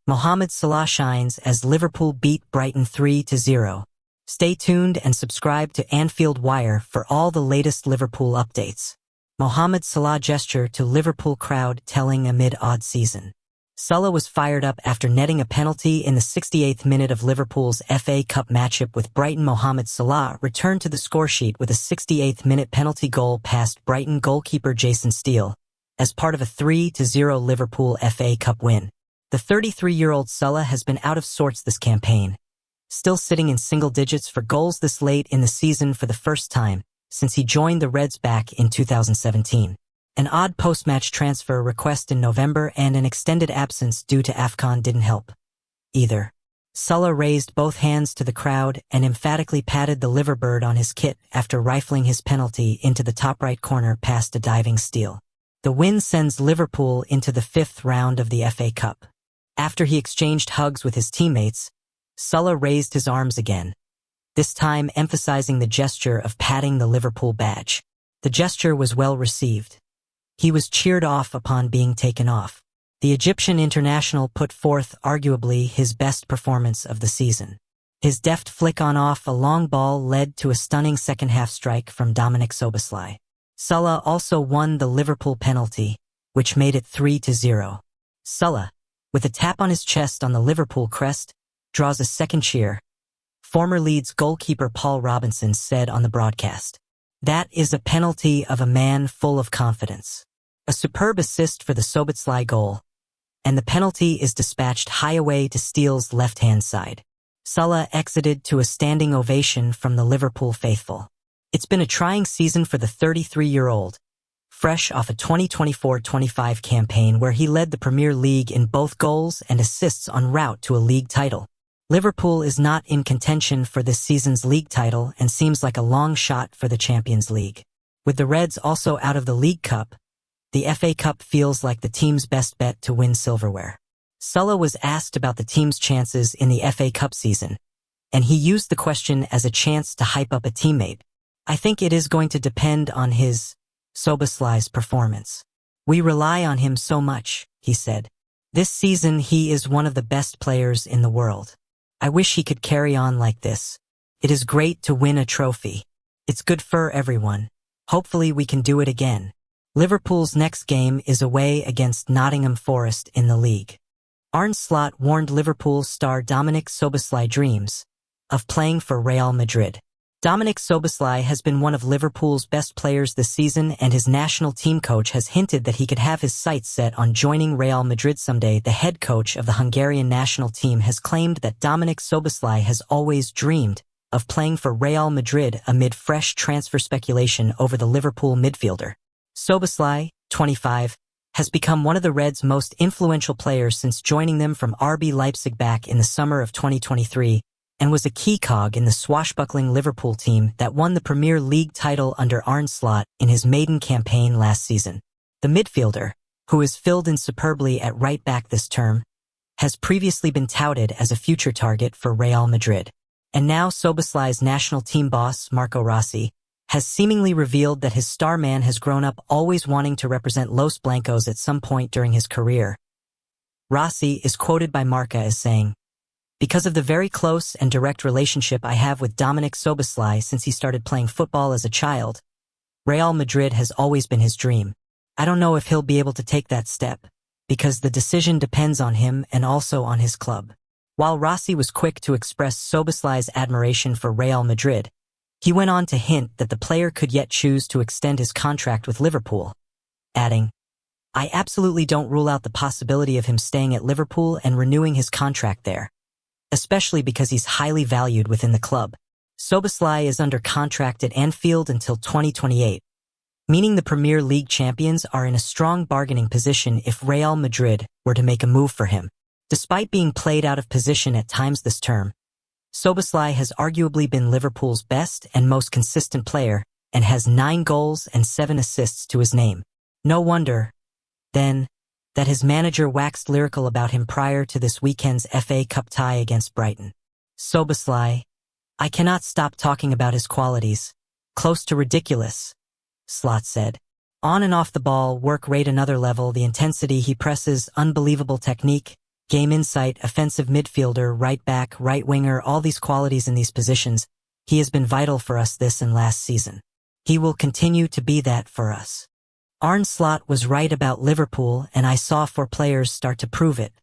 Mohamed Salah shines as Liverpool beat Brighton 3-0. Stay tuned and subscribe to Anfield Wire for all the latest Liverpool updates. Mohamed Salah gesture to Liverpool crowd telling amid odd season. Salah was fired up after netting a penalty in the 68th minute of Liverpool's FA Cup matchup with Brighton. Mohamed Salah returned to the scoresheet with a 68th minute penalty goal past Brighton goalkeeper Jason Steele, as part of a 3-0 Liverpool FA Cup win. The 33-year-old Salah has been out of sorts this campaign, still sitting in single digits for goals this late in the season for the first time since he joined the Reds back in 2017. An odd post-match transfer request in November and an extended absence due to AFCON didn't help either. Salah raised both hands to the crowd and emphatically patted the Liverbird on his kit after rifling his penalty into the top right corner past a diving Steele. The win sends Liverpool into the fifth round of the FA Cup. After he exchanged hugs with his teammates, Salah raised his arms again, this time emphasizing the gesture of patting the Liverpool badge. The gesture was well received. He was cheered off upon being taken off. The Egyptian international put forth arguably his best performance of the season. His deft flick on off a long ball led to a stunning second-half strike from Dominik Szoboszlai. Salah also won the Liverpool penalty, which made it 3-0. Salah, with a tap on his chest on the Liverpool crest, draws a second cheer. Former Leeds goalkeeper Paul Robinson said on the broadcast, "That is a penalty of a man full of confidence." A superb assist for the Szoboszlai goal, and the penalty is dispatched high away to Steele's left-hand side. Salah exited to a standing ovation from the Liverpool faithful. It's been a trying season for the 33-year-old, fresh off a 2024-25 campaign where he led the Premier League in both goals and assists en route to a league title. Liverpool is not in contention for this season's league title and seems like a long shot for the Champions League. With the Reds also out of the League Cup, the FA Cup feels like the team's best bet to win silverware. Salah was asked about the team's chances in the FA Cup season, and he used the question as a chance to hype up a teammate. "I think it is going to depend on Szoboszlai's performance. We rely on him so much," he said. "This season he is one of the best players in the world. I wish he could carry on like this. It is great to win a trophy. It's good for everyone. Hopefully we can do it again." Liverpool's next game is away against Nottingham Forest in the league. Arne Slot warned Liverpool star Dominik Szoboszlai dreams of playing for Real Madrid. Dominik Szoboszlai has been one of Liverpool's best players this season, and his national team coach has hinted that he could have his sights set on joining Real Madrid someday. The head coach of the Hungarian national team has claimed that Dominik Szoboszlai has always dreamed of playing for Real Madrid amid fresh transfer speculation over the Liverpool midfielder. Szoboszlai, 25, has become one of the Reds' most influential players since joining them from RB Leipzig back in the summer of 2023, and was a key cog in the swashbuckling Liverpool team that won the Premier League title under Arne Slot in his maiden campaign last season. The midfielder, who is filled in superbly at right back this term, has previously been touted as a future target for Real Madrid. And now Szoboszlai's national team boss, Marco Rossi, has seemingly revealed that his star man has grown up always wanting to represent Los Blancos at some point during his career. Rossi is quoted by Marca as saying, "Because of the very close and direct relationship I have with Dominik Szoboszlai since he started playing football as a child, Real Madrid has always been his dream. I don't know if he'll be able to take that step, because the decision depends on him and also on his club." While Rossi was quick to express Szoboszlai's admiration for Real Madrid, he went on to hint that the player could yet choose to extend his contract with Liverpool, adding, "I absolutely don't rule out the possibility of him staying at Liverpool and renewing his contract there, especially because he's highly valued within the club." Szoboszlai is under contract at Anfield until 2028, meaning the Premier League champions are in a strong bargaining position if Real Madrid were to make a move for him. Despite being played out of position at times this term, Szoboszlai has arguably been Liverpool's best and most consistent player and has 9 goals and 7 assists to his name. No wonder, then, that his manager waxed lyrical about him prior to this weekend's FA Cup tie against Brighton. "Szoboszlai, I cannot stop talking about his qualities. Close to ridiculous," Slot said. "On and off the ball, work rate another level, the intensity he presses, unbelievable technique. Game insight, offensive midfielder, right back, right winger, all these qualities in these positions, he has been vital for us this and last season. He will continue to be that for us. Arne Slot was right about Liverpool, and I saw 4 players start to prove it.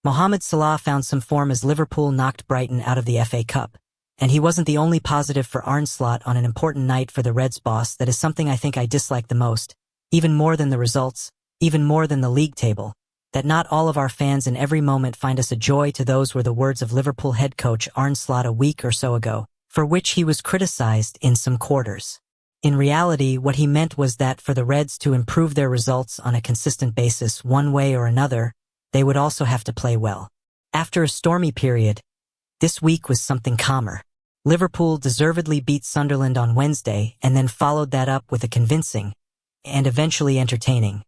Mohamed Salah found some form as Liverpool knocked Brighton out of the FA Cup. And he wasn't the only positive for Arne Slot on an important night for the Reds boss. That is something I think I dislike the most, even more than the results, even more than the league table. That not all of our fans in every moment find us a joy to. Those were the words of Liverpool head coach Arne Slot a week or so ago, for which he was criticized in some quarters. In reality, what he meant was that for the Reds to improve their results on a consistent basis one way or another, they would also have to play well. After a stormy period, this week was something calmer. Liverpool deservedly beat Sunderland on Wednesday and then followed that up with a convincing, and eventually entertaining,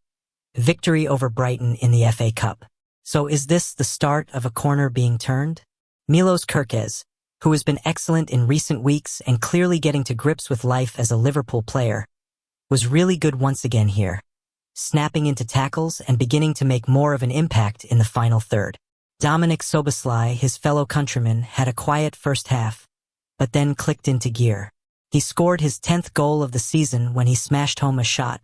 victory over Brighton in the FA Cup. So is this the start of a corner being turned? Milos Kerkez, who has been excellent in recent weeks and clearly getting to grips with life as a Liverpool player, was really good once again here, snapping into tackles and beginning to make more of an impact in the final third. Dominik Szoboszlai, his fellow countryman, had a quiet first half, but then clicked into gear. He scored his 10th goal of the season when he smashed home a shot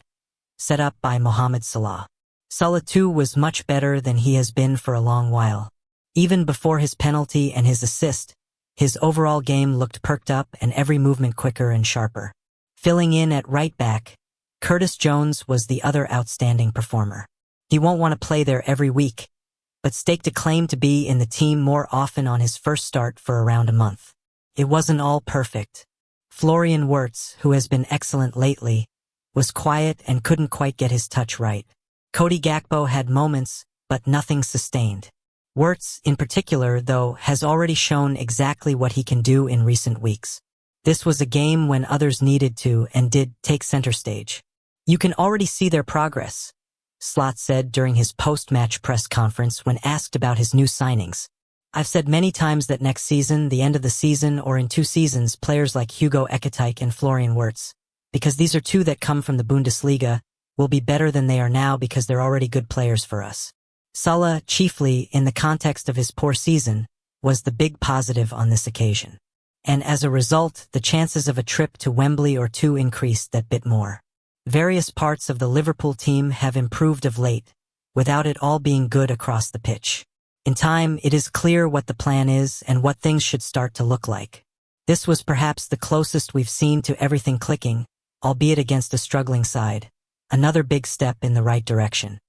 set up by Mohamed Salah. Salah too was much better than he has been for a long while. Even before his penalty and his assist, his overall game looked perked up and every movement quicker and sharper. Filling in at right back, Curtis Jones was the other outstanding performer. He won't want to play there every week, but staked a claim to be in the team more often on his first start for around a month. It wasn't all perfect. Florian Wirtz, who has been excellent lately, was quiet and couldn't quite get his touch right. Cody Gakpo had moments, but nothing sustained. Wirtz, in particular, though, has already shown exactly what he can do in recent weeks. This was a game when others needed to and did take center stage. You can already see their progress, Slot said during his post-match press conference when asked about his new signings. I've said many times that next season, the end of the season, or in 2 seasons, players like Hugo Ekitike and Florian Wirtz, because these are 2 that come from the Bundesliga, will be better than they are now because they're already good players for us. Salah, chiefly in the context of his poor season, was the big positive on this occasion. And as a result, the chances of a trip to Wembley or 2 increased that bit more. Various parts of the Liverpool team have improved of late, without it all being good across the pitch. In time, it is clear what the plan is and what things should start to look like. This was perhaps the closest we've seen to everything clicking, albeit against a struggling side. Another big step in the right direction.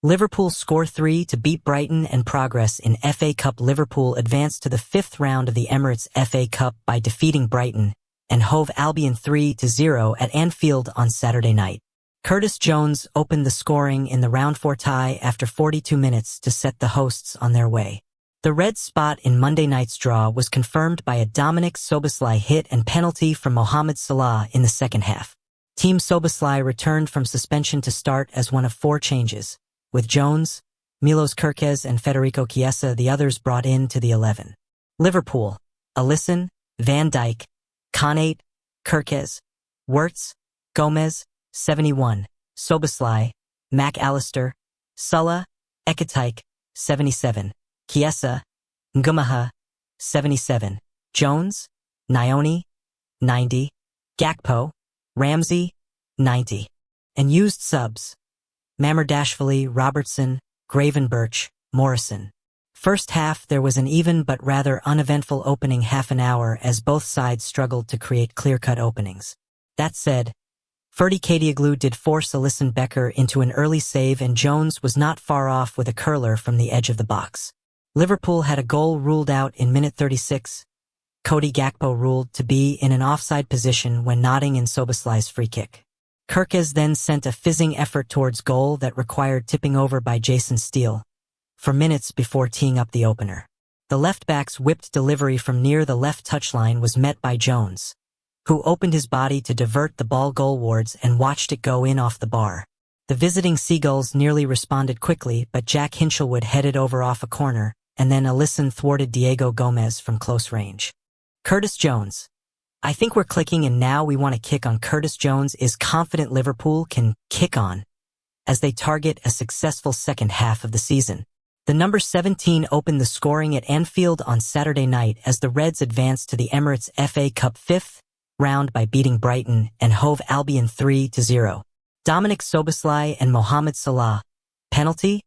Liverpool score 3 to beat Brighton and progress in FA Cup. Liverpool advanced to the 5th round of the Emirates FA Cup by defeating Brighton and Hove Albion 3-0 at Anfield on Saturday night. Curtis Jones opened the scoring in the round 4 tie after 42 minutes to set the hosts on their way. The Reds' spot in Monday night's draw was confirmed by a Dominik Szoboszlai hit and penalty from Mohamed Salah in the second half. Team Szoboszlai returned from suspension to start as one of 4 changes, with Jones, Milos Kerkez and Federico Chiesa the others brought in to the 11. Liverpool: Alisson, Van Dijk, Konate, Kerkez, Wirtz, Gomez, 71, Szoboszlai, McAllister, Salah, Ekitike, 77, Chiesa, Ngumaha, 77, Jones, Nyoni, 90, Gakpo, Ramsey, 90. And used subs: Mamardashvili, Robertson, Gravenberch, Morrison. First half there was an even but rather uneventful opening half an hour as both sides struggled to create clear-cut openings. That said, Ferdi Kadioglu did force Alisson Becker into an early save and Jones was not far off with a curler from the edge of the box. Liverpool had a goal ruled out in minute 36. Cody Gakpo ruled to be in an offside position when nodding in Szoboszlai's free kick. Kerkez then sent a fizzing effort towards goal that required tipping over by Jason Steele for minutes before teeing up the opener. The left-back's whipped delivery from near the left touchline was met by Jones, who opened his body to divert the ball goalwards and watched it go in off the bar. The visiting Seagulls nearly responded quickly, but Jack Hinchelwood headed over off a corner, and then Alisson thwarted Diego Gomez from close range. Curtis Jones: I think we're clicking and now we want to kick on. Curtis Jones is confident Liverpool can kick on as they target a successful second half of the season. The number 17 opened the scoring at Anfield on Saturday night as the Reds advanced to the Emirates FA Cup 5th round by beating Brighton and Hove Albion 3-0. Dominik Szoboszlai and Mohamed Salah, penalty,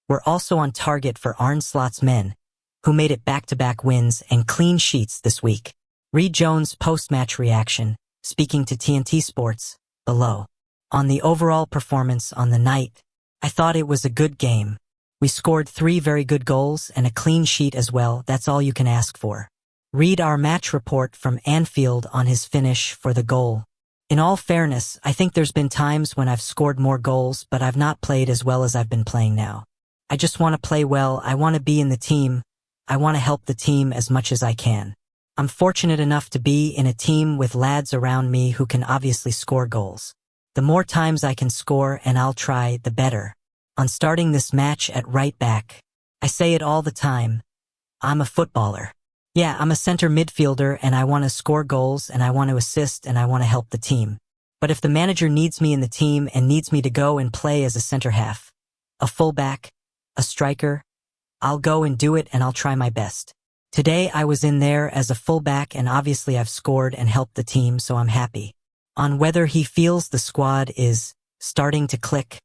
were also on target for Arne Slot's men, who made it back-to-back wins and clean sheets this week. Read Jones' post-match reaction, speaking to TNT Sports, below. On the overall performance on the night, I thought it was a good game. We scored 3 very good goals and a clean sheet as well. That's all you can ask for. Read our match report from Anfield on his finish for the goal. In all fairness, I think there's been times when I've scored more goals, but I've not played as well as I've been playing now. I just want to play well. I want to be in the team. I want to help the team as much as I can. I'm fortunate enough to be in a team with lads around me who can obviously score goals. The more times I can score and I'll try, the better. On starting this match at right back, I say it all the time. I'm a footballer. Yeah, I'm a center midfielder and I want to score goals and I want to assist and I want to help the team. But if the manager needs me in the team and needs me to go and play as a center half, a fullback, a striker, I'll go and do it and I'll try my best. Today I was in there as a fullback and obviously I've scored and helped the team, so I'm happy. On whether he feels the squad is starting to click,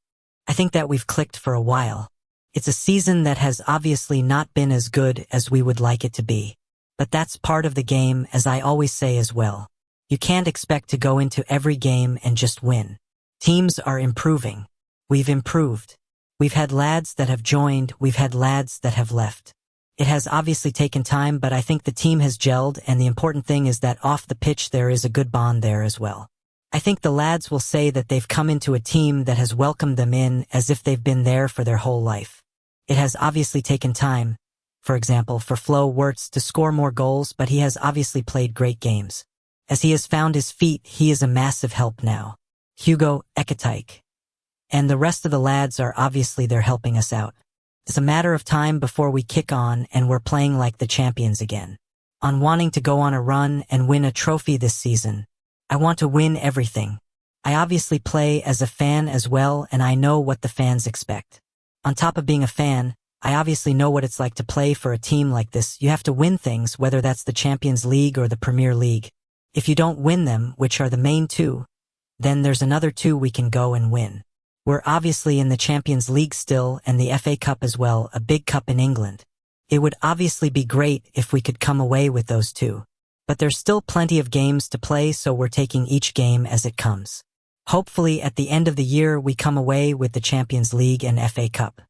I think that we've clicked for a while. It's a season that has obviously not been as good as we would like it to be. But that's part of the game, as I always say as well. You can't expect to go into every game and just win. Teams are improving. We've improved. We've had lads that have joined, we've had lads that have left. It has obviously taken time, but I think the team has gelled, and the important thing is that off the pitch there is a good bond there as well. I think the lads will say that they've come into a team that has welcomed them in as if they've been there for their whole life. It has obviously taken time, for example, for Flo Wirtz to score more goals, but he has obviously played great games. As he has found his feet, he is a massive help now. Hugo Ekatike. And the rest of the lads are obviously there helping us out. It's a matter of time before we kick on and we're playing like the champions again. On wanting to go on a run and win a trophy this season, I want to win everything. I obviously play as a fan as well, and I know what the fans expect. On top of being a fan, I obviously know what it's like to play for a team like this. You have to win things, whether that's the Champions League or the Premier League. If you don't win them, which are the main two, then there's another 2 we can go and win. We're obviously in the Champions League still and the FA Cup as well, a big cup in England. It would obviously be great if we could come away with those 2. But there's still plenty of games to play, so we're taking each game as it comes. Hopefully at the end of the year we come away with the Champions League and FA Cup.